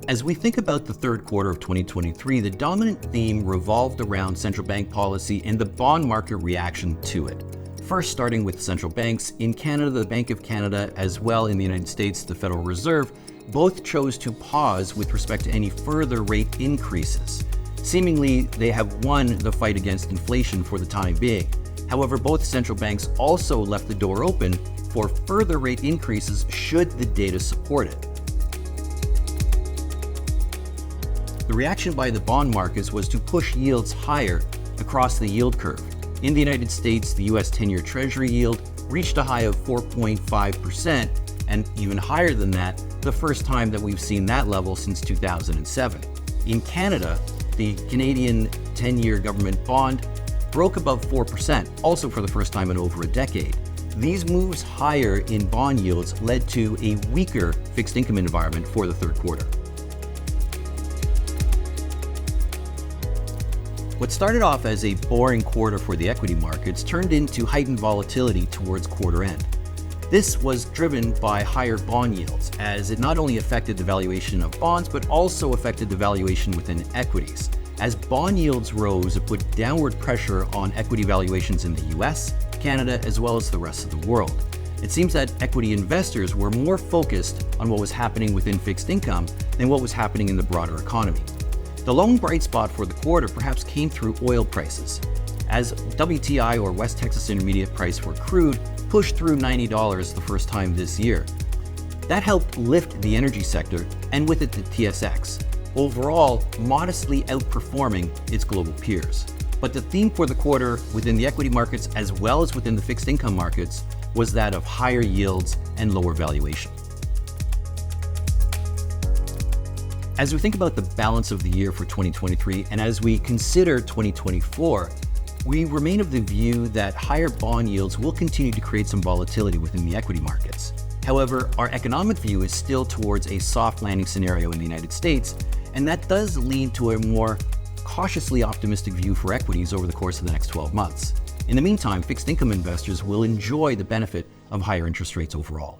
As we think about the third quarter of 2023, the dominant theme revolved around central bank policy and the bond market reaction to it. First, starting with central banks, in Canada, the Bank of Canada, as well in the United States, the Federal Reserve, both chose to pause with respect to any further rate increases. Seemingly, they have won the fight against inflation for the time being. However, both central banks also left the door open for further rate increases should the data support it. The reaction by the bond markets was to push yields higher across the yield curve. In the United States, the US 10-year Treasury yield reached a high of 4.5%, and even higher than that, the first time that we've seen that level since 2007. In Canada, the Canadian 10-year government bond broke above 4%, also for the first time in over a decade. These moves higher in bond yields led to a weaker fixed income environment for the third quarter. What started off as a boring quarter for the equity markets turned into heightened volatility towards quarter end. This was driven by higher bond yields, as it not only affected the valuation of bonds, but also affected the valuation within equities. As bond yields rose, it put downward pressure on equity valuations in the US, Canada, as well as the rest of the world. It seems that equity investors were more focused on what was happening within fixed income than what was happening in the broader economy. The lone bright spot for the quarter perhaps came through oil prices, as WTI, or West Texas Intermediate price for crude, pushed through $90 the first time this year. That helped lift the energy sector, and with it the TSX, overall modestly outperforming its global peers. But the theme for the quarter within the equity markets as well as within the fixed income markets was that of higher yields and lower valuation. As we think about the balance of the year for 2023, and as we consider 2024, we remain of the view that higher bond yields will continue to create some volatility within the equity markets. However, our economic view is still towards a soft landing scenario in the United States, and that does lead to a more cautiously optimistic view for equities over the course of the next 12 months. In the meantime, fixed income investors will enjoy the benefit of higher interest rates overall.